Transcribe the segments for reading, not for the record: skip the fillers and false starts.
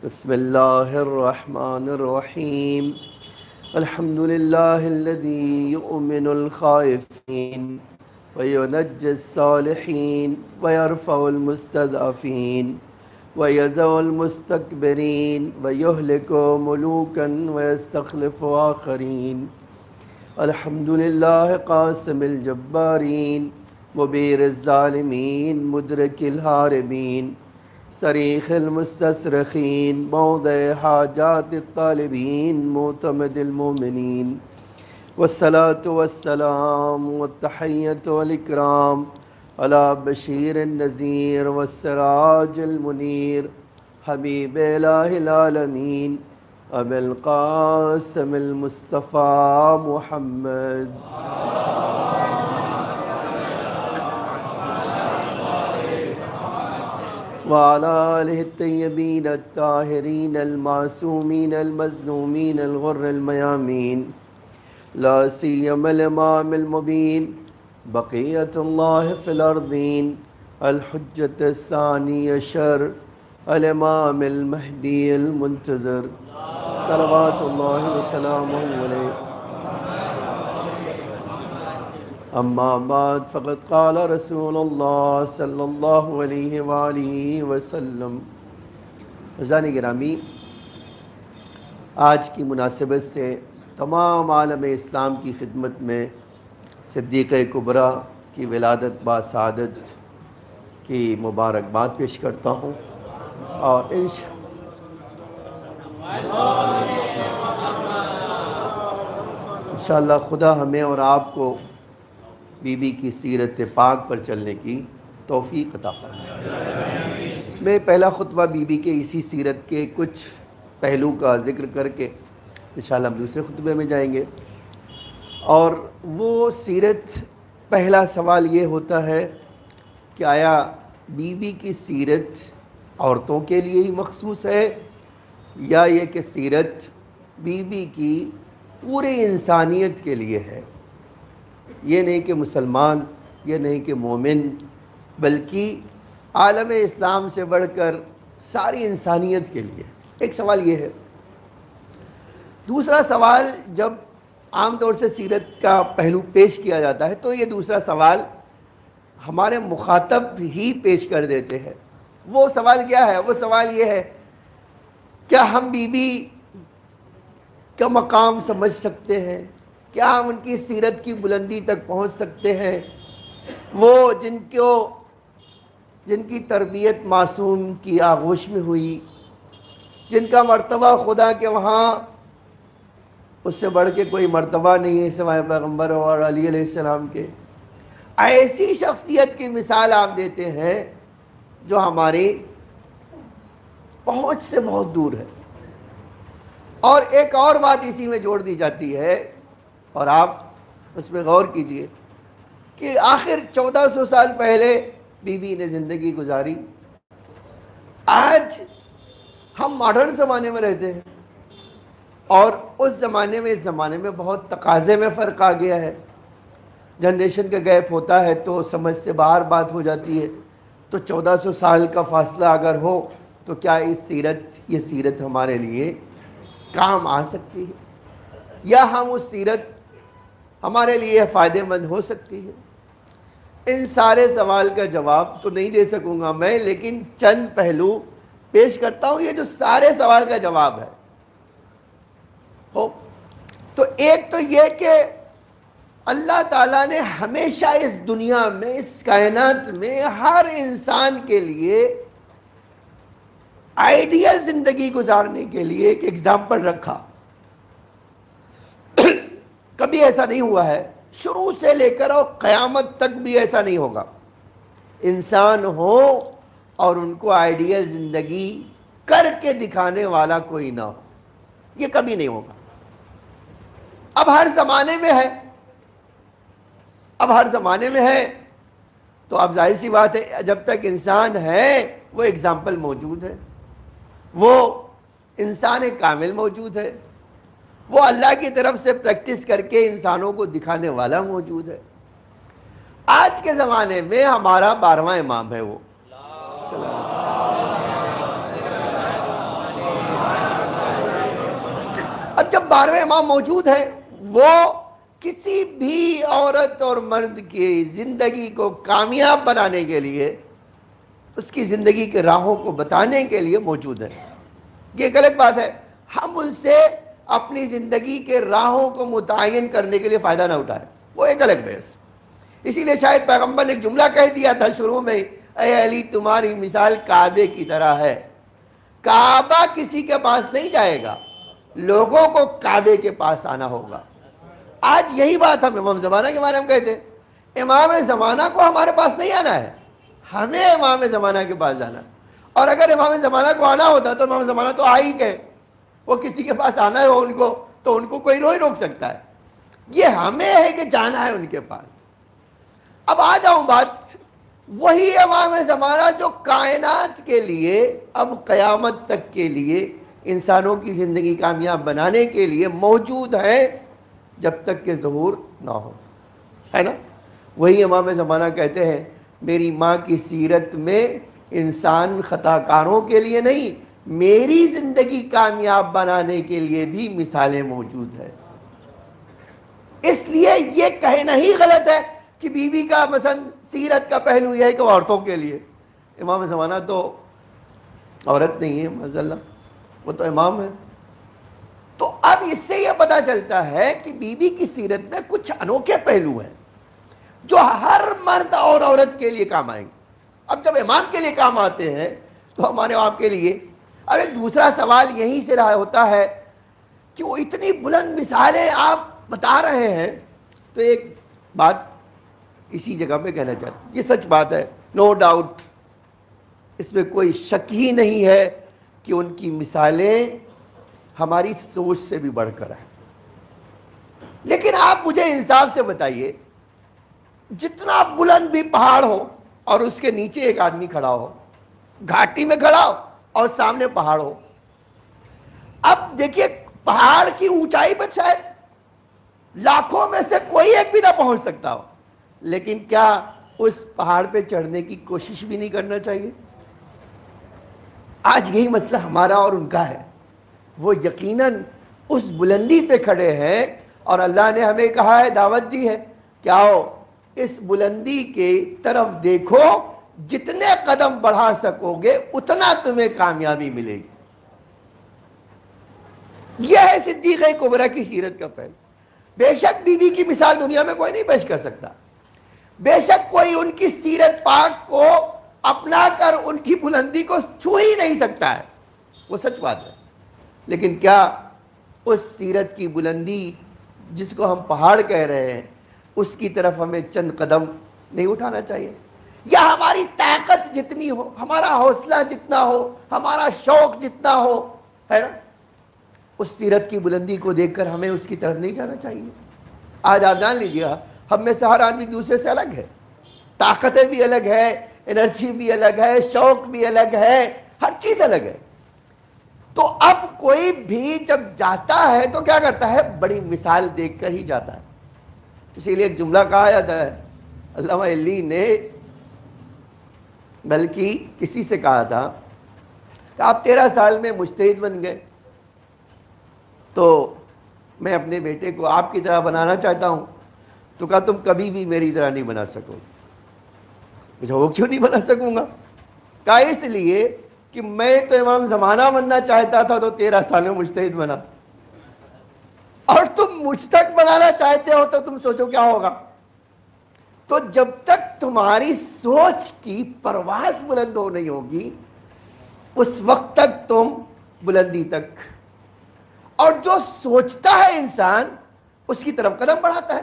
بسم الله الرحمن الرحيم. الحمد لله الذي يؤمن الخائفين وينجي الصالحين ويرفع المستضعفين ويزع المستكبرين ويهلك ملوكا ويستخلف آخرين. الحمد لله قاسم الجبارين مبير الظالمين مدرك الهاربين صريخ المستصرخين موضع حاجات الطالبين معتمد المؤمنين. والصلاة والسلام والتحية والإكرام على بشير النذير والسراج المنير حبيب إله العالمين أبي القاسم المصطفى محمد وعلى آله الطيبين الطاهرين المعصومين المظلومين الغر الميامين، لا سيما الإمام المبين بقية الله في الأرضين الحجة الثاني عشر الإمام المهدي المنتظر صلوات الله وسلامه عليه. اما بعد فقد قال رسول اللہ صلی اللہ علیہ وآلہ وسلم. عزیزان گرامی، آج کی مناسبت سے تمام عالم اسلام کی خدمت میں صدیقہ کبریٰ کی ولادت باسعادت کی مبارکباد پیش کرتا ہوں، اور انشاءاللہ خدا ہمیں اور آپ کو بی بی کی سیرت پاک پر چلنے کی توفیق عطا فرمائے. میں پہلا خطبہ بی بی کے اسی سیرت کے کچھ پہلو کا ذکر کر کے انشاءاللہ ہم دوسرے خطبے میں جائیں گے. اور وہ سیرت، پہلا سوال یہ ہوتا ہے کہ آیا بی بی کی سیرت عورتوں کے لیے ہی مخصوص ہے، یا یہ کہ سیرت بی بی کی پورے انسانیت کے لیے ہے؟ یہ نہیں کہ مسلمان، یہ نہیں کہ مومن، بلکہ عالم اسلام سے بڑھ کر ساری انسانیت کے لیے. ایک سوال یہ ہے. دوسرا سوال، جب عام طور سے سیرت کا پہلو پیش کیا جاتا ہے تو یہ دوسرا سوال ہمارے مخاطب ہی پیش کر دیتے ہیں. وہ سوال کیا ہے؟ وہ سوال یہ ہے، کیا ہم بی بی کا مقام سمجھ سکتے ہیں؟ کیا ہم ان کی سیرت کی بلندی تک پہنچ سکتے ہیں؟ وہ جن کی تربیت معصوم کی آغوش میں ہوئی، جن کا مرتبہ خدا کے وہاں اس سے بڑھ کے کوئی مرتبہ نہیں ہے سوائے پیغمبر اور علی علیہ السلام کے، ایسی شخصیت کی مثال آپ دیتے ہیں جو ہماری پہنچ سے بہت دور ہے. اور ایک اور بات اسی میں جوڑ دی جاتی ہے، اور آپ اس پہ غور کیجئے کہ آخر 1400 سال پہلے بی بی نے زندگی گزاری. آج ہم ماڈرن زمانے میں رہتے ہیں، اور اس زمانے میں اس زمانے میں بہت تقاضے میں فرق آ گیا ہے. جنریشن کا گیپ ہوتا ہے تو سمجھ سے باہر بات ہو جاتی ہے. تو 1400 سال کا فاصلہ اگر ہو تو کیا یہ سیرت ہمارے لیے کام آ سکتی ہے، یا ہم اس سیرت ہمارے لیے فائدہ مند ہو سکتی ہے؟ ان سارے سوال کا جواب تو نہیں دے سکوں گا میں، لیکن چند پہلو پیش کرتا ہوں یہ جو سارے سوال کا جواب ہے. تو ایک تو یہ کہ اللہ تعالیٰ نے ہمیشہ اس دنیا میں، اس کائنات میں ہر انسان کے لیے آئیڈیل زندگی گزارنے کے لیے ایک ایگزامپل رکھا. کبھی ایسا نہیں ہوا ہے، شروع سے لے کر اور قیامت تک بھی ایسا نہیں ہوگا. انسان ہو اور ان کو آئیڈیل زندگی کر کے دکھانے والا کوئی نہ ہو، یہ کبھی نہیں ہوگا. اب ہر زمانے میں ہے، تو اب ظاہر سی بات ہے جب تک انسان ہے وہ ایگزامپل موجود ہے، وہ انسان کامل موجود ہے، وہ اللہ کی طرف سے پریکٹس کر کے انسانوں کو دکھانے والا موجود ہے. آج کے زمانے میں ہمارا 12واں امام ہے وہ 12ویں امام موجود ہیں، وہ کسی بھی عورت اور مرد کی زندگی کو کامیاب بنانے کے لیے، اس کی زندگی کے راہوں کو بتانے کے لیے موجود ہیں۔ یہ ایک الگ بات ہے، ہم ان سے اپنی زندگی کے راہوں کو متعین کرنے کے لیے فائدہ نہ اٹھائیں، وہ ایک الگ بحث۔ اسی لیے شاید پیغمبر نے ایک جملہ کہہ دیا تھا شروع میں، اے علی تمہاری مثال کعبے کی طرح ہے۔ کعبہ کسی کے پاس نہیں جائے گا، لوگوں کو کعبے کے پاس آنا ہوگا۔ آج یہی بات ہم امام زمانہ کے بارے میں کہتے ہیں، امام زمانہ کو ہمارے پاس نہیں آنا ہے، ہمیں امام زمانہ کے پاس جانا ہے۔ اور اگر امام زمانہ کو آنا ہوتا تو امام زمانہ تو آ ہی گئے، وہ کسی کے پاس آنا ہے ان کو تو ان کو کوئی روک سکتا ہے، یہ ہمیں ہے کہ جانا ہے ان کے پاس۔ اب آ جاؤں بات، وہی امام زمانہ جو کائنات کے لیے اب قیامت تک کے لیے انسانوں کی زندگی کامیاب بنانے کے لیے موجود ہے جب تک کہ ظہور نہ ہو، ہے نا؟ وہی امام زمانہ کہتے ہیں میری ماں کی سیرت میں انسان خطا کاروں کے لیے نہیں، میری زندگی کامیاب بنانے کے لیے بھی مثالیں موجود ہیں۔ اس لیے یہ کہنا ہی غلط ہے کہ بی بی کا مثلا سیرت کا پہلو یہ ہے کہ عورتوں کے لیے، امام زمانہ تو عورت نہیں ہے معاذ اللہ، وہ تو امام ہے۔ تو اب اس سے یہ پتہ چلتا ہے کہ بی بی کی سیرت میں کچھ انوکھے پہلو ہیں جو ہر مرد اور عورت کے لیے کام آئیں گے۔ اب جب امام کے لیے کام آتے ہیں تو ہمارے آپ کے لیے۔ اب ایک دوسرا سوال یہیں سے رہا ہوتا ہے کہ وہ اتنی بلند مثالیں آپ بتا رہے ہیں، تو ایک بات اسی جگہ میں کہنا چاہتا ہوں، یہ سچ بات ہے، نو ڈاؤٹ، اس میں کوئی شک ہی نہیں ہے کہ ان کی مثالیں ہماری سوچ سے بھی بڑھ کر ہیں۔ لیکن آپ مجھے انصاف سے بتائیے، جتنا بلند بھی پہاڑ ہو اور اس کے نیچے ایک آدمی کھڑا ہو، گھاٹی میں کھڑا ہو اور سامنے پہاڑ ہو، اب دیکھیے پہاڑ کی اونچائی پر شاید لاکھوں میں سے کوئی ایک بھی نہ پہنچ سکتا ہو، لیکن کیا اس پہاڑ پہ چڑھنے کی کوشش بھی نہیں کرنا چاہیے؟ آج یہی مسئلہ ہمارا اور ان کا ہے، وہ یقیناً اس بلندی پہ کھڑے ہیں اور اللہ نے ہمیں کہا ہے، دعوت دی ہے کہ آؤ اس بلندی کے طرف دیکھو، جتنے قدم بڑھا سکو گے اتنا تمہیں کامیابی ملے گی۔ یہ ہے صدیقہ کبریٰ کی سیرت کا پہلو۔ بے شک بی بی کی مثال دنیا میں کوئی نہیں پیش کر سکتا، بے شک کوئی ان کی سیرت پاک کو اپنا کر ان کی بلندی کو چھو ہی نہیں سکتا ہے، وہ سچ بات ہے۔ لیکن کیا اس سیرت کی بلندی جس کو ہم پہاڑ کہہ رہے ہیں، اس کی طرف ہمیں چند قدم نہیں اٹھانا چاہیے؟ یا ہماری طاقت جتنی ہو، ہمارا حوصلہ جتنا ہو، ہمارا شوق جتنا ہو، ہے نا، اس سیرت کی بلندی کو دیکھ کر ہمیں اس کی طرف نہیں جانا چاہیے؟ آج آپ جان لیجیے، ہم میں سے ہر آدمی دوسرے سے الگ ہے، طاقتیں بھی الگ ہے، انرجی بھی الگ ہے، شوق بھی الگ ہے، ہر چیز الگ ہے۔ تو اب کوئی بھی جب جاتا ہے تو کیا کرتا ہے؟ بڑی مثال دیکھ کر ہی جاتا ہے۔ اسی لیے ایک جملہ کہا جاتا ہے، علامہ علی نے بلکہ کسی سے کہا تھا کہ آپ 13 سال میں مجتہد بن گئے، تو میں اپنے بیٹے کو آپ کی طرح بنانا چاہتا ہوں، تو کہا تم کبھی بھی میری طرح نہیں بنا سکو گے۔ مجھے وہ کیوں نہیں بنا سکوں گا؟ کہا اس لیے کہ میں تو امام زمانہ بننا چاہتا تھا تو 13 سال میں مجتہد بنا، اور تم مجھ تک بنانا چاہتے ہو تو تم سوچو کیا ہوگا۔ تو جب تک تمہاری سوچ کی پرواز بلند ہو نہیں ہوگی، اس وقت تک تم بلندی تک، اور جو سوچتا ہے انسان اس کی طرف قدم بڑھاتا ہے،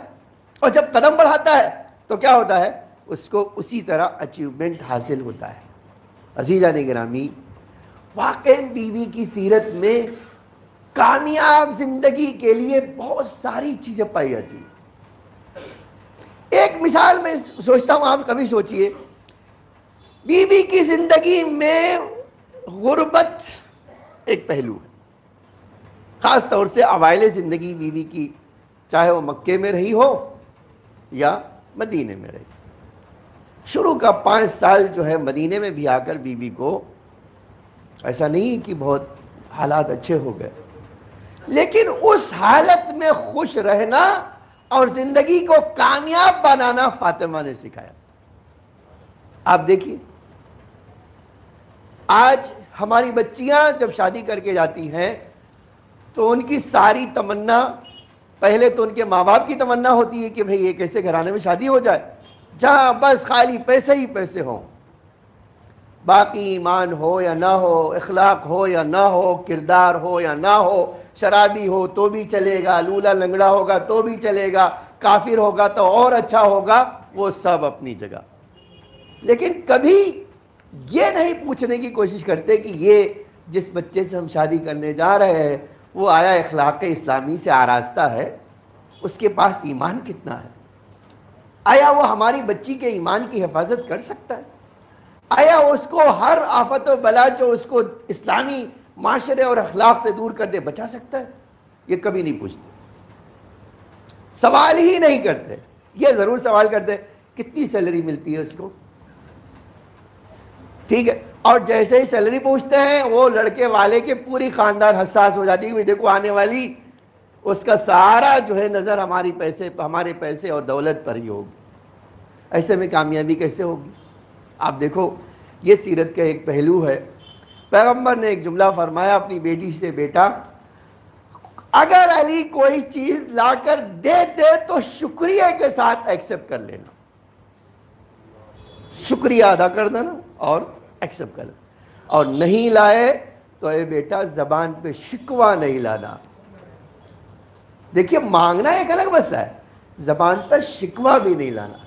اور جب قدم بڑھاتا ہے تو کیا ہوتا ہے؟ اس کو اسی طرح اچیومنٹ حاصل ہوتا ہے۔ عزیزان گرامی، واقعاً بی بی کی سیرت میں کامیاب زندگی کے لیے بہت ساری چیزیں پائی جاتی ہیں۔ ایک مثال میں سوچتا ہوں، آپ کبھی سوچئے، بی بی کی زندگی میں غربت ایک پہلو ہے، خاص طور سے اوائل زندگی بی بی کی، چاہے وہ مکے میں رہی ہو یا مدینے میں رہی۔ شروع کا 5 سال جو ہے مدینے میں بھی آ کر بی بی کو ایسا نہیں کہ بہت حالات اچھے ہو گئے، لیکن اس حالت میں خوش رہنا اور زندگی کو کامیاب بنانا فاطمہ نے سکھایا۔ آپ دیکھیے آج ہماری بچیاں جب شادی کر کے جاتی ہیں تو ان کی ساری تمنا، پہلے تو ان کے ماں باپ کی تمنا ہوتی ہے کہ بھئی یہ کیسے گھرانے میں شادی ہو جائے جہاں بس خالی پیسے ہی پیسے ہوں، باقی ایمان ہو یا نہ ہو، اخلاق ہو یا نہ ہو، کردار ہو یا نہ ہو، شرابی ہو تو بھی چلے گا، لولا لنگڑا ہوگا تو بھی چلے گا، کافر ہوگا تو اور اچھا ہوگا، وہ سب اپنی جگہ۔ لیکن کبھی یہ نہیں پوچھنے کی کوشش کرتے کہ یہ جس بچے سے ہم شادی کرنے جا رہے ہیں وہ آیا اخلاق اسلامی سے آراستہ ہے، اس کے پاس ایمان کتنا ہے، آیا وہ ہماری بچی کے ایمان کی حفاظت کر سکتا ہے، آیا اس کو ہر آفت و بلا جو اس کو اسلامی معاشرے اور اخلاق سے دور کر دے بچا سکتا ہے؟ یہ کبھی نہیں پوچھتے، سوال ہی نہیں کرتے۔ یہ ضرور سوال کرتے کتنی سیلری ملتی ہے اس کو، ٹھیک ہے، اور جیسے ہی سیلری پوچھتے ہیں وہ لڑکے والے کے پوری خاندان حساس ہو جاتی ہے کہ دیکھو آنے والی اس کا سارا جو ہے نظر ہمارے پیسے اور دولت پر ہی ہوگی، ایسے میں کامیابی کیسے ہوگی؟ آپ دیکھو یہ سیرت کا ایک پہلو ہے۔ پیغمبر نے ایک جملہ فرمایا اپنی بیٹی سے، بیٹا اگر علی کوئی چیز لا کر دے دے تو شکریہ کے ساتھ ایکسپٹ کر لینا، شکریہ ادا کر دینا اور ایکسپٹ کر لینا، اور نہیں لائے تو اے بیٹا زبان پہ شکوہ نہیں لانا۔ دیکھیے مانگنا ایک الگ مسئلہ ہے، زبان پر شکوہ بھی نہیں لانا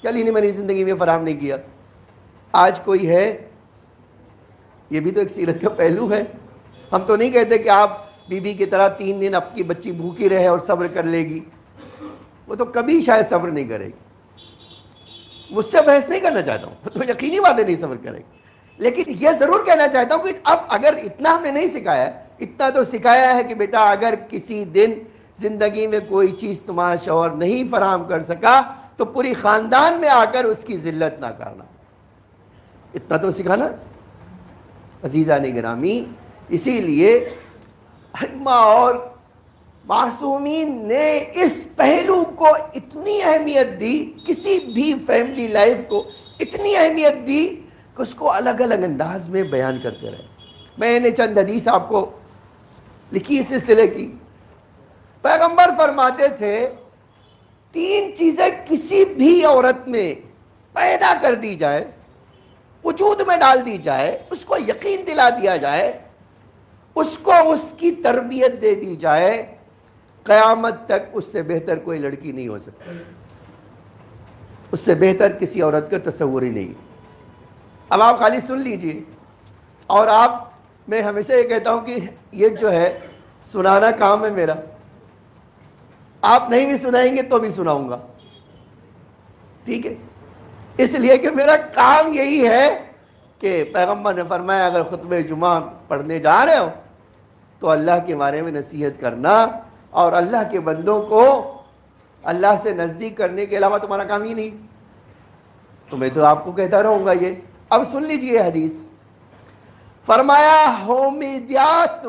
کہ علی نے میری زندگی میں فراہم نہیں کیا۔ آج کوئی ہے، یہ بھی تو ایک سیرت کا پہلو ہے۔ ہم تو نہیں کہتے کہ آپ بی بی کی طرح 3 دن آپ کی بچی بھوکی رہے اور صبر کر لے گی، وہ تو کبھی شاید صبر نہیں کرے گی، مجھ سے بحث نہیں کرنا چاہتا ہوں، وہ تو یقینی بات ہے نہیں صبر کرے گی، لیکن یہ ضرور کہنا چاہتا ہوں کہ اب اگر اتنا ہم نے نہیں سکھایا ہے، اتنا تو سکھایا ہے کہ بیٹا اگر کسی دن زندگی میں کوئی چیز تمہارا شوہر نہیں فراہم کر سکا تو پوری خاندان میں آ کر اس کی ذلت نہ کرنا، اتنا تو سکھانا۔ عزیزان گرامی، اسی لیے ائمہ اور معصومین نے اس پہلو کو اتنی اہمیت دی، کسی بھی فیملی لائف کو اتنی اہمیت دی کہ اس کو الگ الگ انداز میں بیان کرتے رہے۔ میں نے چند حدیث آپ کو لکھی اس سلسلے کی۔ پیغمبر فرماتے تھے 3 چیزیں کسی بھی عورت میں پیدا کر دی جائے، وجود میں ڈال دی جائے، اس کو یقین دلا دیا جائے، اس کو اس کی تربیت دے دی جائے، قیامت تک اس سے بہتر کوئی لڑکی نہیں ہو سکتی، اس سے بہتر کسی عورت کا تصور ہی نہیں۔ اب آپ خالی سن لیجئے، اور میں ہمیشہ یہ کہتا ہوں کہ یہ جو ہے سنانا کام ہے میرا، آپ نہیں بھی سنائیں گے تو بھی سناؤں گا، ٹھیک ہے، اس لیے کہ میرا کام یہی ہے کہ پیغمبر نے فرمایا اگر خطبہ جمعہ پڑھنے جا رہے ہو تو اللہ کے بارے میں نصیحت کرنا، اور اللہ کے بندوں کو اللہ سے نزدیک کرنے کے علاوہ تمہارا کام ہی نہیں، تو میں تو آپ کو کہتا رہوں گا یہ۔ اب سن لیجئے حدیث، فرمایا ہومیدیات،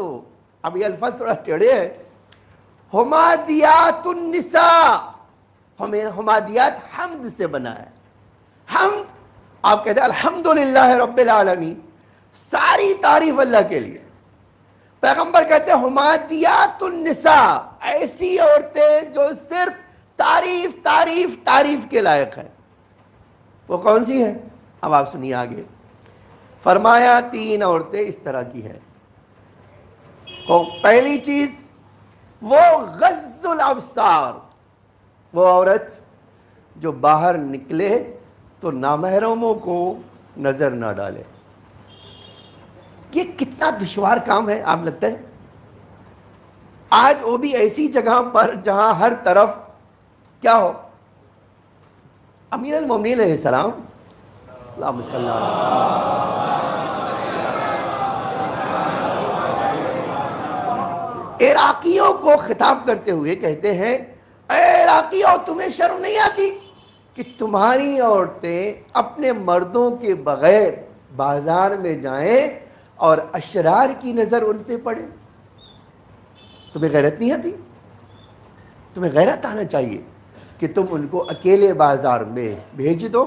اب یہ الفاظ تھوڑا ٹیڑھے ہیں، حمادیات النساء، حمادیات حمد سے بنا ہے، حمد آپ کہتے ہیں الحمدللہ رب العالمین، ساری تعریف اللہ کے لیے۔ پیغمبر کہتے ہیں حمادیات النساء، ایسی عورتیں جو صرف تعریف تعریف تعریف کے لائق ہیں، وہ کون سی ہیں؟ اب آپ سنیے آگے، فرمایا 3 عورتیں اس طرح کی ہیں۔ پہلی چیز وہ غض الابصار، وہ عورت جو باہر نکلے تو نامحرموں کو نظر نہ ڈالے۔ یہ کتنا دشوار کام ہے آپ لگتا ہے؟ آج وہ بھی ایسی جگہ پر جہاں ہر طرف کیا ہو، امیر المومنین علیہ السلام، اللہم صلی اللہ علیہ، عراقیوں کو خطاب کرتے ہوئے کہتے ہیں اے عراقیوں تمہیں شرم نہیں آتی کہ تمہاری عورتیں اپنے مردوں کے بغیر بازار میں جائیں اور اشرار کی نظر ان پہ پڑے؟ تمہیں غیرت نہیں آتی؟ تمہیں غیرت آنا چاہیے کہ تم ان کو اکیلے بازار میں بھیج دو.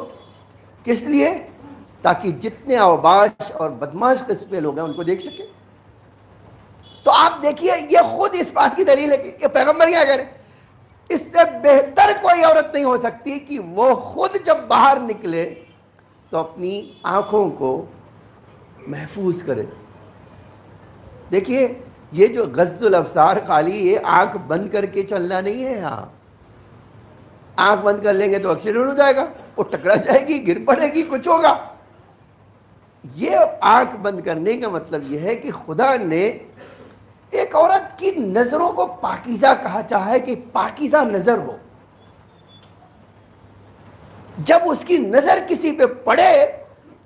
کس لیے؟ تاکہ جتنے اوباش اور بدماش قسم کے لوگ ہیں ان کو دیکھ سکیں. تو آپ دیکھیے یہ خود اس بات کی دلیل ہے کہ یہ پیغمبر کیا کہہ رہے ہیں، اس سے بہتر کوئی عورت نہیں ہو سکتی کہ وہ خود جب باہر نکلے تو اپنی آنکھوں کو محفوظ کرے. دیکھیے یہ جو غض الابصار خالی یہ آنکھ بند کر کے چلنا نہیں ہے. یہاں آنکھ بند کر لیں گے تو ایکسیڈنٹ ہو جائے گا، وہ ٹکرا جائے گی، گر پڑے گی، کچھ ہوگا. یہ آنکھ بند کرنے کا مطلب یہ ہے کہ خدا نے ایک عورت کی نظروں کو پاکیزہ کہا چاہے کہ پاکیزہ نظر ہو. جب اس کی نظر کسی پہ پڑے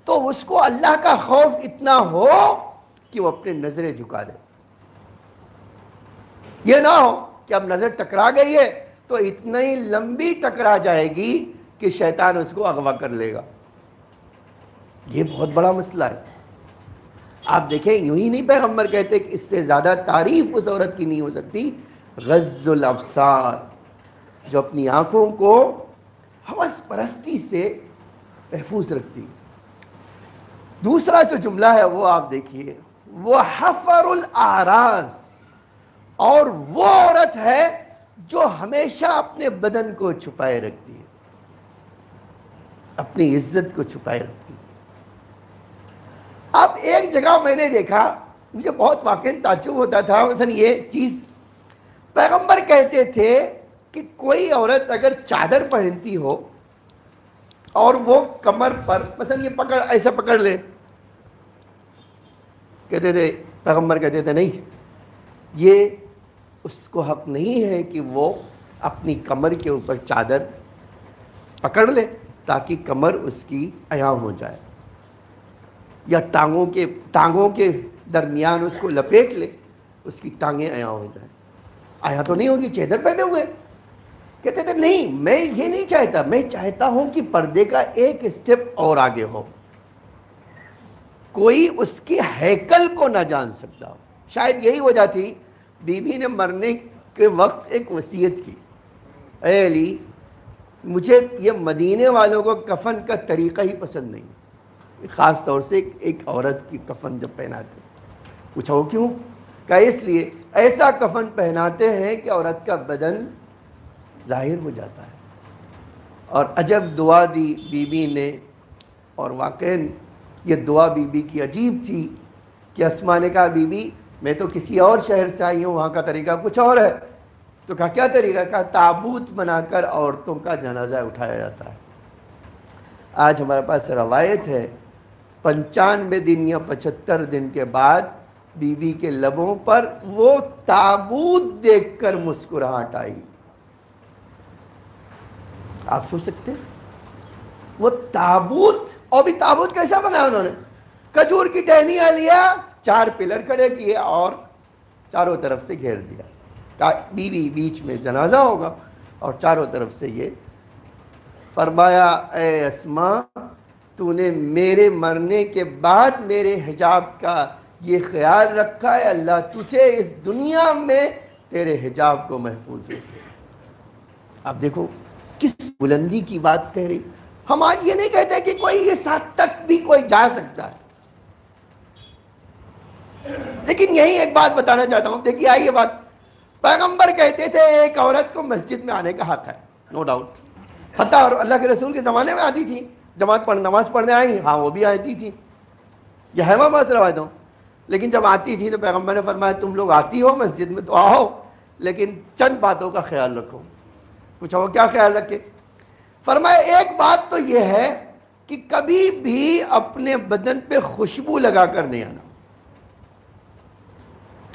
تو اس کو اللہ کا خوف اتنا ہو کہ وہ اپنے نظریں جھکا دے. یہ نہ ہو کہ اب نظر ٹکرا گئی ہے تو اتنا ہی لمبی ٹکرا جائے گی کہ شیطان اس کو اغوا کر لے گا. یہ بہت بڑا مسئلہ ہے. آپ دیکھیں یوں ہی نہیں پیغمبر کہتے کہ اس سے زیادہ تعریف اس عورت کی نہیں ہو سکتی. غض الابصار، جو اپنی آنکھوں کو ہوس پرستی سے محفوظ رکھتی. دوسرا جو جملہ ہے وہ آپ دیکھیے، وہ حفر الاعراض، اور وہ عورت ہے جو ہمیشہ اپنے بدن کو چھپائے رکھتی ہے، اپنی عزت کو چھپائے رکھتی ہے. اب ایک جگہ میں نے دیکھا، مجھے بہت واقعی تعجب ہوتا تھا. مثلا یہ چیز پیغمبر کہتے تھے کہ کوئی عورت اگر چادر پہنتی ہو اور وہ کمر پر مثلا یہ پکڑ ایسے پکڑ لے، کہتے تھے پیغمبر کہتے تھے نہیں، یہ اس کو حق نہیں ہے کہ وہ اپنی کمر کے اوپر چادر پکڑ لے تاکہ کمر اس کی عیاں ہو جائے، یا ٹانگوں کے درمیان اس کو لپیٹ لے، اس کی ٹانگیں عیاں ہو جائیں. عیاں تو نہیں ہوگی، چادر پہنے ہوئے. کہتے تھے نہیں، میں یہ نہیں چاہتا، میں چاہتا ہوں کہ پردے کا ایک اسٹیپ اور آگے ہو، کوئی اس کی ہیکل کو نہ جان سکتا ہو. شاید یہی وجہ تھی بی بی نے مرنے کے وقت ایک وصیت کی، اے علی مجھے یہ مدینے والوں کو کفن کا طریقہ ہی پسند نہیں، خاص طور سے ایک عورت کی کفن جب پہناتے. پوچھا وہ کیوں؟ کہ اس لیے ایسا کفن پہناتے ہیں کہ عورت کا بدن ظاہر ہو جاتا ہے. اور عجب دعا دی بی بی نے، اور واقعاً یہ دعا بی بی کی عجیب تھی کہ اسماء نے کہا بی بی میں تو کسی اور شہر سے آئی ہوں، وہاں کا طریقہ کچھ اور ہے. تو کہا کیا طریقہ؟ کہا تابوت بنا کر عورتوں کا جنازہ اٹھایا جاتا ہے. آج ہمارے پاس روایت ہے 95 دن یا 75 دن کے بعد بی بی کے لبوں پر وہ تابوت دیکھ کر مسکراہٹ آئی. آپ سوچ سکتے ہیں وہ تابوت، اور بھی تابوت کیسا بنا انہوں نے؟ کھجور کی ٹہنیاں لیا، 4 پلر کھڑے کیے اور چاروں طرف سے گھیر دیا. بیوی بیچ میں جنازہ ہوگا اور چاروں طرف سے یہ. فرمایا اے اسماء تو نے میرے مرنے کے بعد میرے حجاب کا یہ خیال رکھا ہے، اللہ تجھے اس دنیا میں تیرے حجاب کو محفوظ رکھے. آپ دیکھو کس بلندی کی بات کہہ رہی. ہم آج یہ نہیں کہتے کہ کوئی اس حد تک بھی کوئی جا سکتا ہے، لیکن یہی ایک بات بتانا چاہتا ہوں. دیکھیے آئیے بات، پیغمبر کہتے تھے ایک عورت کو مسجد میں آنے کا حق ہے، نو ڈاؤٹ. حتیٰ اور اللہ کے رسول کے زمانے میں آتی تھی، جماعت نماز پڑھنے آئی، ہاں وہ بھی آتی تھی، یہ ہے میں بس روایت ہوں. لیکن جب آتی تھی تو پیغمبر نے فرمایا تم لوگ آتی ہو مسجد میں تو آؤ، لیکن چند باتوں کا خیال رکھو. پوچھا وہ کیا خیال رکھے؟ فرمایا ایک بات تو یہ ہے کہ کبھی بھی اپنے بدن پہ خوشبو لگا کر نہیں آنا،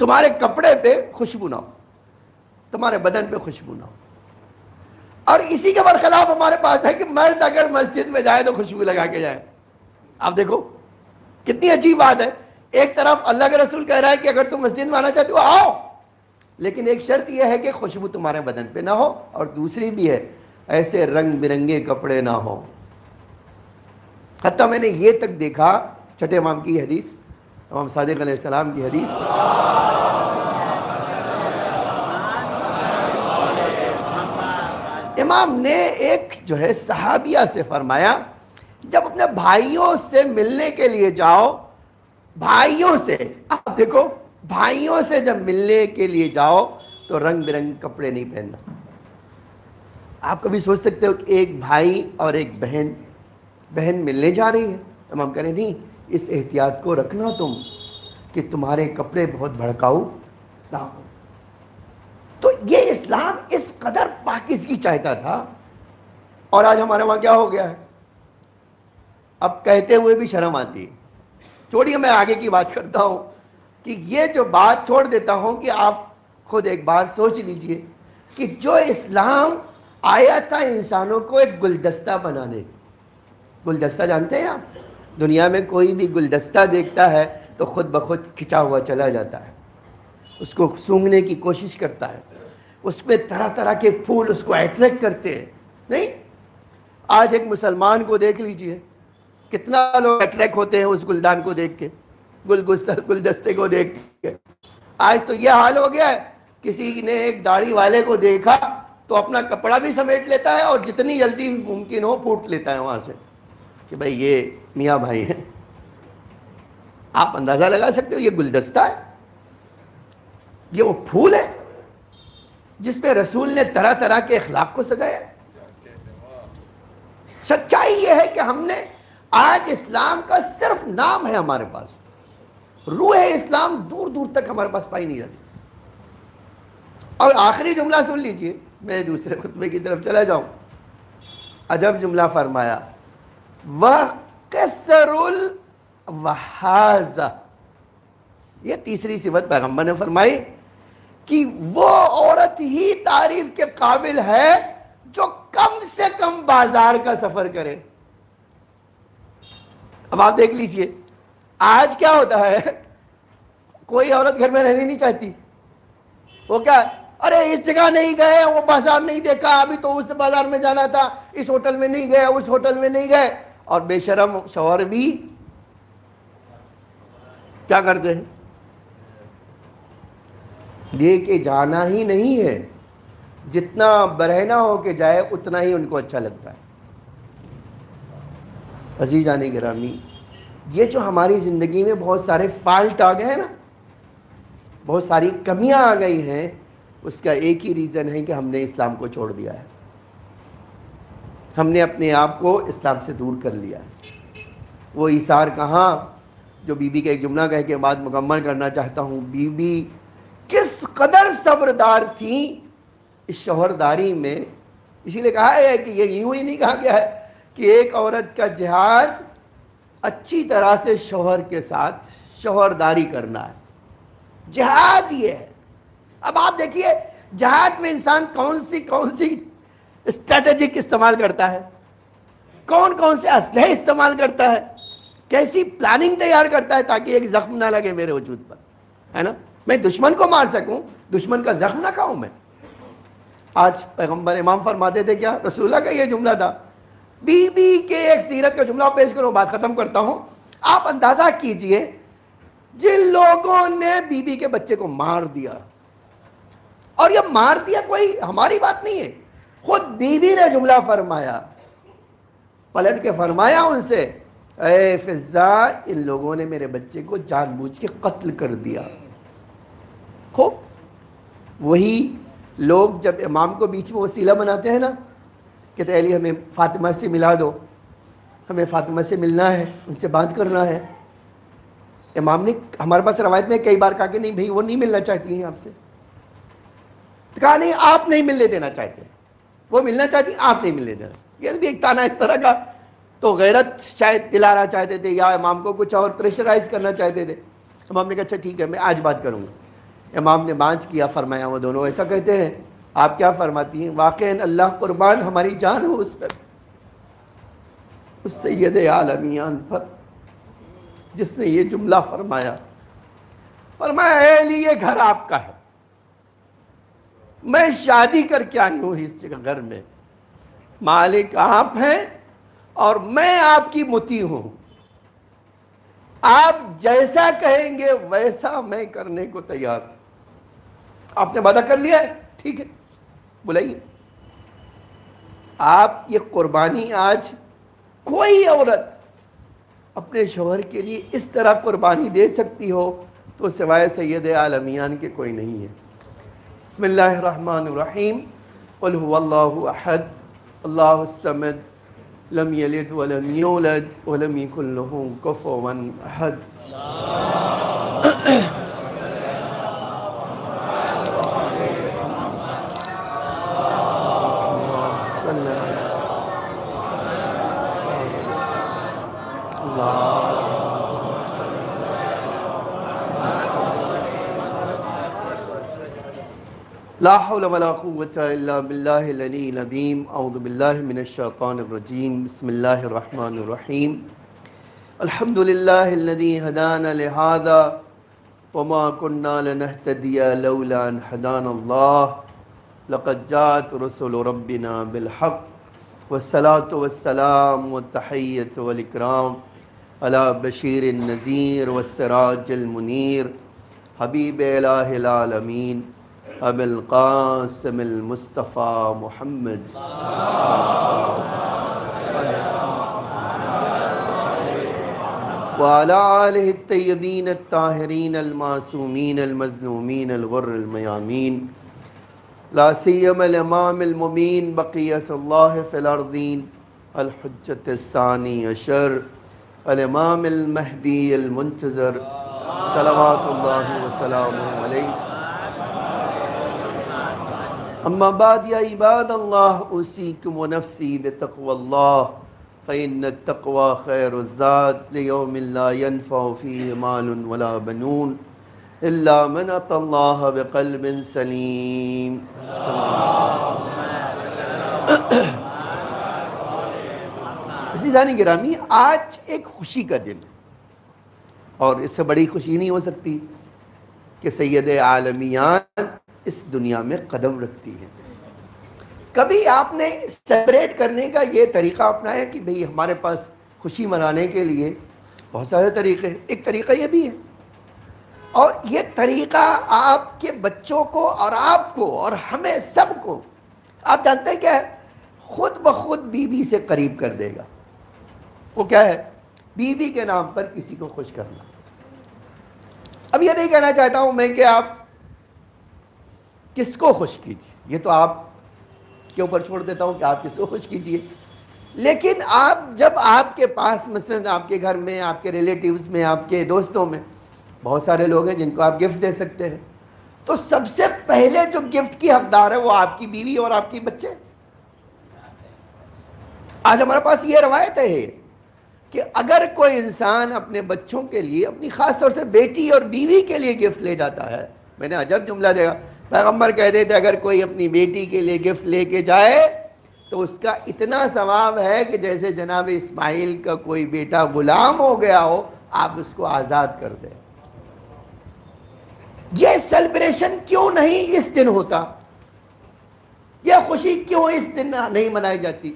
تمہارے کپڑے پہ خوشبو نہ ہو، تمہارے بدن پہ خوشبو نہ ہو. اور اسی کے برخلاف ہمارے پاس ہے کہ مرد اگر مسجد میں جائے تو خوشبو لگا کے جائے. آپ دیکھو کتنی عجیب بات ہے. ایک طرف اللہ کے رسول کہہ رہا ہے کہ اگر تم مسجد میں آنا چاہتے ہو آؤ، لیکن ایک شرط یہ ہے کہ خوشبو تمہارے بدن پہ نہ ہو، اور دوسری بھی ہے ایسے رنگ برنگے کپڑے نہ ہو. حتیٰ میں نے یہ تک دیکھا، چھٹے امام کی حدیث، امام صادق علیہ السلام کی حدیث، امام نے ایک جو ہے صحابیہ سے فرمایا جب اپنے بھائیوں سے ملنے کے لیے جاؤ، بھائیوں سے، آپ دیکھو بھائیوں سے جب ملنے کے لیے جاؤ تو رنگ برنگ کپڑے نہیں پہننا۔ آپ کبھی سوچ سکتے ہو کہ ایک بھائی اور ایک بہن ملنے جا رہی ہے، امام کہہ رہے نہیں، اس احتیاط کو رکھنا تم کہ تمہارے کپڑے بہت بھڑکاؤ نہ ہو۔ تو یہ اسلام اس قدر پاکیزگی چاہتا تھا، اور آج ہمارے وہاں کیا ہو گیا ہے، اب کہتے ہوئے بھی شرم آتی ہے۔ چھوڑیے میں آگے کی بات کرتا ہوں کہ یہ جو بات چھوڑ دیتا ہوں کہ آپ خود ایک بار سوچ لیجئے کہ جو اسلام آیا تھا انسانوں کو ایک گلدستہ بنانے، گلدستہ جانتے ہیں آپ؟ دنیا میں کوئی بھی گلدستہ دیکھتا ہے تو خود بخود کھچا ہوا چلا جاتا ہے، اس کو سونگھنے کی کوشش کرتا ہے، اس میں طرح طرح کے پھول اس کو اٹریکٹ کرتے ہیں، نہیں؟ آج ایک مسلمان کو دیکھ لیجئے، کتنا لوگ اٹریکٹ ہوتے ہیں اس گلدان کو دیکھ کے، گلدستے کو دیکھ کے۔ آج تو یہ حال ہو گیا ہے، کسی نے ایک داڑھی والے کو دیکھا تو اپنا کپڑا بھی سمیٹ لیتا ہے اور جتنی جلدی ممکن ہو پھوٹ لیتا ہے وہاں سے کہ بھئی یہ میاں بھائی ہیں۔ آپ اندازہ لگا سکتے ہو یہ گلدستہ ہے، یہ وہ پھول ہے جس پہ رسول نے طرح طرح کے اخلاق کو سجایا۔ سچائی یہ ہے کہ ہم نے آج اسلام کا صرف نام ہے ہمارے پاس، روح اسلام دور دور تک ہمارے پاس پائی نہیں جاتی۔ اور آخری جملہ سن لیجئے، میں دوسرے خطبے کی طرف چلا جاؤں۔ عجب جملہ فرمایا، وَقَسَّرُ الْوَحَازَ، یہ تیسری صفت پیغمبر نے فرمائی کہ وہ عورت ہی تعریف کے قابل ہے جو کم سے کم بازار کا سفر کرے۔ اب آپ دیکھ لیجئے آج کیا ہوتا ہے، کوئی عورت گھر میں رہنی نہیں چاہتی، وہ کیا، ارے اس جگہ نہیں گئے، وہ بازار نہیں دیکھا، ابھی تو اس بازار میں جانا تھا، اس ہوٹل میں نہیں گئے، اس ہوٹل میں نہیں گئے۔ اور بے شرم شوہر بھی کیا کرتے ہیں، لے کے جانا ہی نہیں ہے، جتنا برہنہ ہو کے جائے اتنا ہی ان کو اچھا لگتا ہے۔ عزیزان گرامی، یہ جو ہماری زندگی میں بہت سارے فالٹ آ گئے ہیں نا، بہت ساری کمیاں آ گئی ہیں، اس کا ایک ہی ریزن ہے کہ ہم نے اسلام کو چھوڑ دیا ہے، ہم نے اپنے آپ کو اسلام سے دور کر لیا ہے۔ وہ ایثار کہاں، جو بی بی کا ایک جملہ کہہ کے بعد مکمل کرنا چاہتا ہوں، بی بی کس قدر صبردار تھیں اس شوہرداری میں۔ اسی لیے کہا ہے کہ یہ یوں ہی نہیں کہا گیا ہے کہ ایک عورت کا جہاد اچھی طرح سے شوہر کے ساتھ شوہرداری کرنا ہے، جہاد یہ ہے۔ اب آپ دیکھیے جہاد میں انسان کون سی اسٹریٹجک استعمال کرتا ہے، کون کون سے اسلحے استعمال کرتا ہے، کیسی پلاننگ تیار کرتا ہے تاکہ ایک زخم نہ لگے میرے وجود پر، ہے نا، میں دشمن کو مار سکوں، دشمن کا زخم نہ کھاؤں میں۔ آج پیغمبر امام فرماتے تھے کیا، رسول اللہ کا یہ جملہ تھا، بی بی کے ایک سیرت کا جملہ پیش کروں، بات ختم کرتا ہوں۔ آپ اندازہ کیجئے جن لوگوں نے بی بی کے بچے کو مار دیا، اور یہ مار دیا کوئی ہماری بات نہیں ہے، خود بی بی نے جملہ فرمایا، پلٹ کے فرمایا ان سے، اے فضا، ان لوگوں نے میرے بچے کو جان بوجھ کے قتل کر دیا۔ خوب، وہی لوگ جب امام کو بیچ میں وسیلہ بناتے ہیں نا، کہتے ہیں علی ہمیں فاطمہ سے ملا دو، ہمیں فاطمہ سے ملنا ہے، ان سے بات کرنا ہے۔ امام نے ہمارے پاس روایت میں کئی بار کہا کہ نہیں بھائی وہ نہیں ملنا چاہتی ہیں آپ سے، کہا نہیں آپ نہیں ملنے دینا چاہتے، وہ ملنا چاہتی آپ نہیں ملنے دینا۔ یہ بھی ایک تانا اس طرح کا، تو غیرت شاید دلانا چاہتے تھے یا امام کو کچھ اور پریشرائز کرنا چاہتے تھے۔ امام نے کہا اچھا ٹھیک ہے میں آج بات کروں گا۔ امام نے بات کیا، فرمایا وہ دونوں ایسا کہتے ہیں، آپ کیا فرماتی ہیں؟ واقعاً اللہ قربان ہماری جان ہو اس پر، اس سید عالمیان پر جس نے یہ جملہ فرمایا، فرمایا اے علی یہ گھر آپ کا ہے، میں شادی کر کے آئی ہوں اس گھر میں، مالک آپ ہیں اور میں آپ کی مطیع ہوں، آپ جیسا کہیں گے ویسا میں کرنے کو تیار ہوں۔ آپ نے وعدہ کر لیا ہے، ٹھیک ہے بلائیے۔ آپ یہ قربانی آج کوئی عورت اپنے شوہر کے لیے اس طرح قربانی دے سکتی ہو تو سوائے سید عالمیان کے کوئی نہیں ہے۔ بسم اللہ الرحمن الرحیم، قل هو اللہ احد اللہ الصمد لم یلد ولم یولد ولم یکن له کفوا احد۔ لا حول ولا قوة الا باللہ العلی العظیم۔ اعوذ باللہ من الشیطان الرجیم، بسم اللہ الرحمن الرحیم۔ الحمد للہ الذی ہدانا لہذا وما كنا لنهتدی لولا ان ہدانا اللہ لقد جاءت رسل ربنا بالحق والصلاة والسلام والتحیۃ والاکرام علی بشیر النذیر والسراج المنیر حبیب الہ العالمین ابی القاسم المصطفیٰ محمد وعلی آلہ الطیبین الطاہرین المعصومین المظلومین الغر المیامین، لا سیما الامام المبین بقیت اللہ فی الارضین الحجۃ الثانی عشر الامام المہدی المنتظر صلوات اللہ وسلامہ علیہ۔ اما بعد یا عباد اللہ، اوصیکم ونفسی بتقوی اللہ فإن التقوی خیر الزاد لیوم لا ینفع فیہ مال ولا بنون الا من اتی اللہ بقلب سلیم۔ عزیزان گرامی، آج ایک خوشی کا دن، اور اس سے بڑی خوشی نہیں ہو سکتی کہ سید عالمیان اس دنیا میں قدم رکھتی ہے۔ کبھی آپ نے سیلیبریٹ کرنے کا یہ طریقہ اپنایا کہ بھئی ہمارے پاس خوشی منانے کے لیے بہت سارے طریقے ہیں، ایک طریقہ یہ بھی ہے، اور یہ طریقہ آپ کے بچوں کو اور آپ کو اور ہمیں سب کو، آپ جانتے ہیں کیا ہے، خود بخود بیوی سے قریب کر دے گا۔ وہ کیا ہے؟ بیوی کے نام پر کسی کو خوش کرنا۔ اب یہ نہیں کہنا چاہتا ہوں میں کہ آپ کس کو خوش کیجیے، یہ تو آپ کے اوپر چھوڑ دیتا ہوں کہ آپ کس کو خوش کیجیے، لیکن آپ جب آپ کے پاس مثلا آپ کے گھر میں، آپ کے ریلیٹیوز میں، آپ کے دوستوں میں بہت سارے لوگ ہیں جن کو آپ گفٹ دے سکتے ہیں، تو سب سے پہلے جو گفٹ کی حقدار ہے وہ آپ کی بیوی اور آپ کی بچے۔ آج ہمارے پاس یہ روایت ہے کہ اگر کوئی انسان اپنے بچوں کے لیے، اپنی خاص طور سے بیٹی اور بیوی کے لیے گفٹ لے جاتا ہے، میں نے عجب جملہ دیکھا، پیغمبر کہتے تھے اگر کوئی اپنی بیٹی کے لیے گفٹ لے کے جائے تو اس کا اتنا ثواب ہے کہ جیسے جناب اسماعیل کا کوئی بیٹا غلام ہو گیا ہو، آپ اس کو آزاد کر دیں۔ یہ سیلیبریشن کیوں نہیں اس دن ہوتا؟ یہ خوشی کیوں اس دن نہیں منائی جاتی؟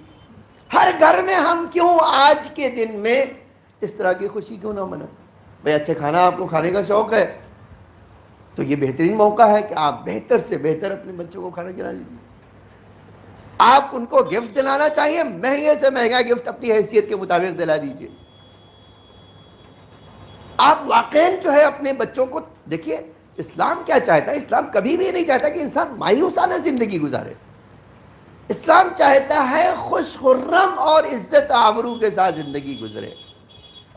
ہر گھر میں ہم کیوں آج کے دن میں اس طرح کی خوشی کیوں نہ منائیں؟ بھئی اچھے کھانا آپ کو کھانے کا شوق ہے تو یہ بہترین موقع ہے کہ آپ بہتر سے بہتر اپنے بچوں کو کھانا کھلا لیجیے۔ آپ ان کو گفٹ دلانا چاہیے، مہنگے سے مہنگا گفٹ اپنی حیثیت کے مطابق دلا دیجیے۔ آپ واقعاً جو ہے اپنے بچوں کو دیکھیے، اسلام کیا چاہتا ہے؟ اسلام کبھی بھی نہیں چاہتا کہ انسان مایوسانہ زندگی گزارے۔ اسلام چاہتا ہے خوش خرم اور عزت آبرو کے ساتھ زندگی گزرے،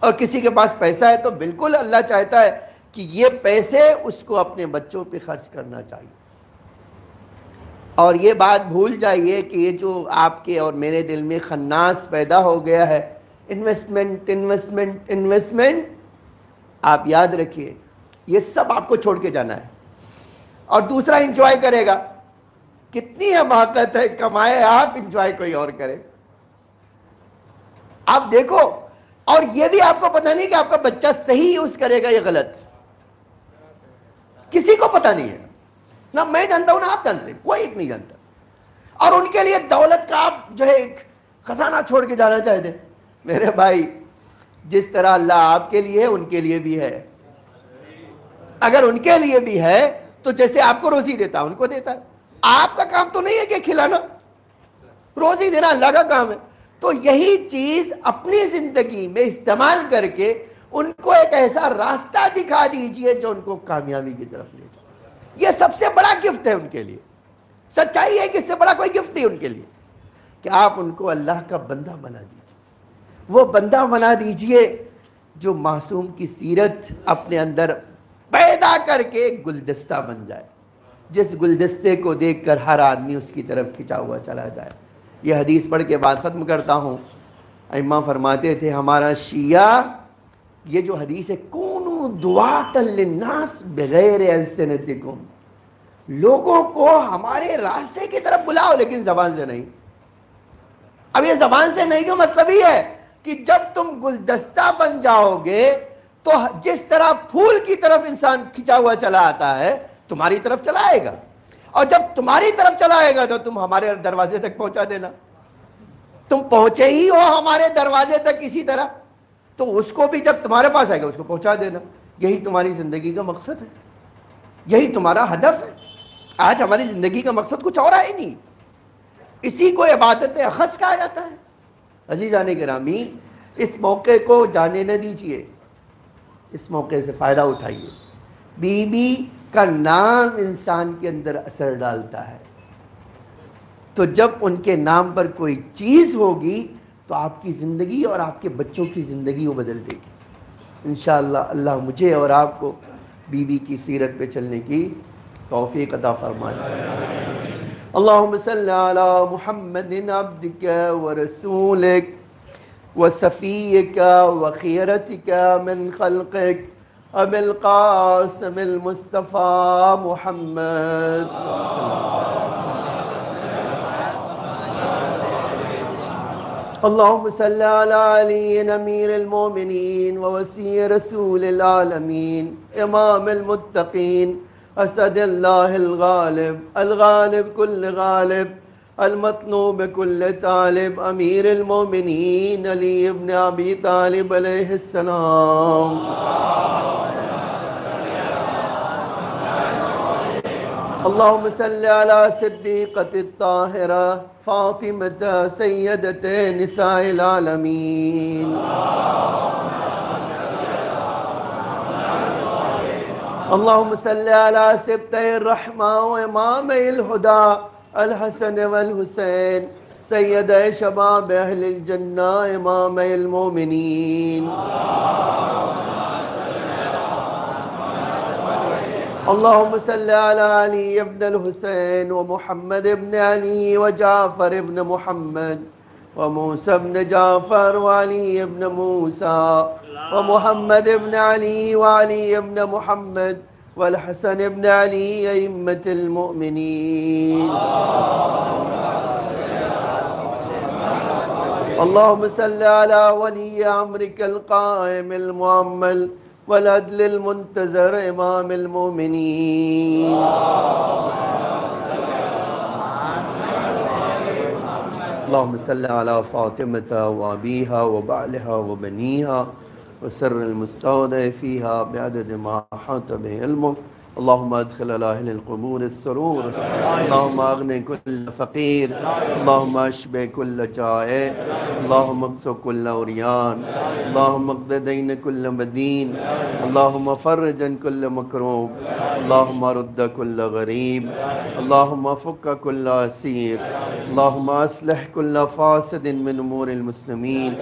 اور کسی کے پاس پیسہ ہے تو بالکل اللہ چاہتا ہے کہ یہ پیسے اس کو اپنے بچوں پہ خرچ کرنا چاہیے۔ اور یہ بات بھول جائیے کہ یہ جو آپ کے اور میرے دل میں خناس پیدا ہو گیا ہے، انویسٹمنٹ انویسٹمنٹ انویسٹمنٹ، آپ یاد رکھیے یہ سب آپ کو چھوڑ کے جانا ہے، اور دوسرا انجوائے کرے گا۔ کتنی حماقت ہے، کمائے آپ، انجوائے کوئی اور کرے۔ آپ دیکھو، اور یہ بھی آپ کو پتہ نہیں کہ آپ کا بچہ صحیح یوز کرے گا یا غلط، کسی کو پتہ نہیں ہے، نہ میں جانتا ہوں نہ آپ جانتے ہیں، کوئی ایک نہیں جانتا۔ اور ان کے لیے دولت کا آپ جو ہے ایک خزانہ چھوڑ کے جانا چاہتے ہیں۔ میرے بھائی، جس طرح اللہ آپ کے لیے ہے ان کے لیے بھی ہے۔ اگر ان کے لیے بھی ہے تو جیسے آپ کو روزی دیتا ان کو دیتا ہے۔ آپ کا کام تو نہیں ہے کہ کھلانا، روزی دینا اللہ کا کام ہے. تو یہی چیز اپنی زندگی میں استعمال کر کے ان کو ایک ایسا راستہ دکھا دیجئے جو ان کو کامیابی کی طرف لے جائے. یہ سب سے بڑا گفٹ ہے ان کے لیے. سچائی ہے کہ اس سے بڑا کوئی گفٹ نہیں ان کے لیے کہ آپ ان کو اللہ کا بندہ بنا دیجئے. وہ بندہ بنا دیجئے جو معصوم کی سیرت اپنے اندر پیدا کر کے ایک گلدستہ بن جائے, جس گلدستے کو دیکھ کر ہر آدمی اس کی طرف کھنچا ہوا چلا جائے. یہ حدیث پڑھ کے بات ختم کرتا ہوں. ائمہ فرماتے تھے ہمارا شیعہ, یہ جو حدیث ہے کونوا دعاۃ للناس بغیر السنتکم, لوگوں کو ہمارے راستے کی طرف بلاؤ لیکن زبان سے نہیں. اب یہ زبان سے نہیں کا مطلب ہی ہے کہ جب تم گلدستہ بن جاؤ گے تو جس طرح پھول کی طرف انسان کھنچا ہوا چلا آتا ہے تمہاری طرف چلا آئے گا, اور جب تمہاری طرف چلا آئے گا تو تم ہمارے دروازے تک پہنچا دینا. تم پہنچے ہی ہو ہمارے دروازے تک اسی طرح, تو اس کو بھی جب تمہارے پاس آئے گا اس کو پہنچا دینا. یہی تمہاری زندگی کا مقصد ہے, یہی تمہارا ہدف ہے. آج ہماری زندگی کا مقصد کچھ اور ہے نہیں, اسی کو عبادت اخص کہا جاتا ہے. عزیزان گرامی, اس موقع کو جانے نہ دیجیے, اس موقع سے فائدہ اٹھائیے. بی بی کا نام انسان کے اندر اثر ڈالتا ہے, تو جب ان کے نام پر کوئی چیز ہوگی تو آپ کی زندگی اور آپ کے بچوں کی زندگی وہ بدل دے گی انشاءاللہ. اللہ مجھے اور آپ کو بی بی کی سیرت پہ چلنے کی توفیق عطا فرمائے. اللہم صلی علی محمد عبدک ورسولک وصفیک وخیرتک من خلقک ابی القاسم المصطفى محمد. اللہم صلی علی علی امیر المومنین ووسیع رسول العالمین امام المتقین اسد اللہ الغالب الغالب کل غالب المطلوب کل طالب امیر المومنین علی ابن ابی طالب علیہ السلام. اللہم صلی علی صدیقۃ الطاہرہ فاطمۃ سیدۃ نساء العالمین. اللہم صلی علی سبطِ الرحمہ و امام الہدی الحسن والحسین سید شباب اہل الجنہ امام المومنین. اللہم صلی علی علی ابن الحسین و محمد ابن علی و جعفر ابن محمد و موسیٰ ابن جعفر و علی ابن موسیٰ و محمد ابن علی و علی ابن محمد والحسن ابن علی ائمۃ المؤمنین. اللہم صلی علی ولی امرک القائم المعمل والعدل المنتظر امام المؤمنین. اللہم صلی علی فاطمۃ و ابیہا و بعلہا و بنیہا وسر المستودع فیہا بعدد ما احاط بہ علمک. اللہم ادخل علی اہل القبور السرور. اللہم اغن کل فقیر. اللہم اشبع کل جائع. اللہم اکسو کل عریان. اللہم اقض دین کل مدین. اللہم فرج عن کل مکروب. اللہم رد کل غریب. اللہم فک کل اسیر. اللہم اصلح کل فاسد من امور المسلمین.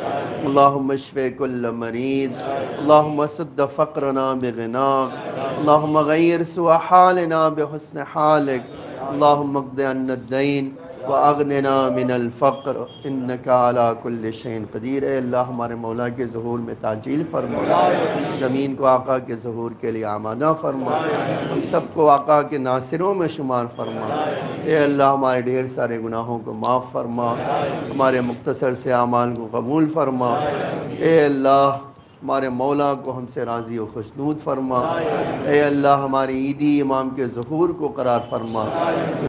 اللہم اشف کل مریض. اللہم سد فقرنا بغناک. اللہم غیر سوء حالنا بحسن حالک. اللہم اقض عنا الدین واغننا من الفقر انکا علی کل شیء قدیر. اے اللہ ہمارے مولا کے ظہور میں تعجیل فرما, زمین کو آقا کے ظہور کے لیے آمادہ فرما, ہم سب کو آقا کے ناصروں میں شمار فرما. اے اللہ ہمارے ڈھیر سارے گناہوں کو معاف فرما, ہمارے مختصر سے اعمال کو قبول فرما. اے اللہ ہمارے مولا کو ہم سے راضی و خوشنود فرما. اے اللہ ہماری عیدی امام کے ظہور کو قرار فرما.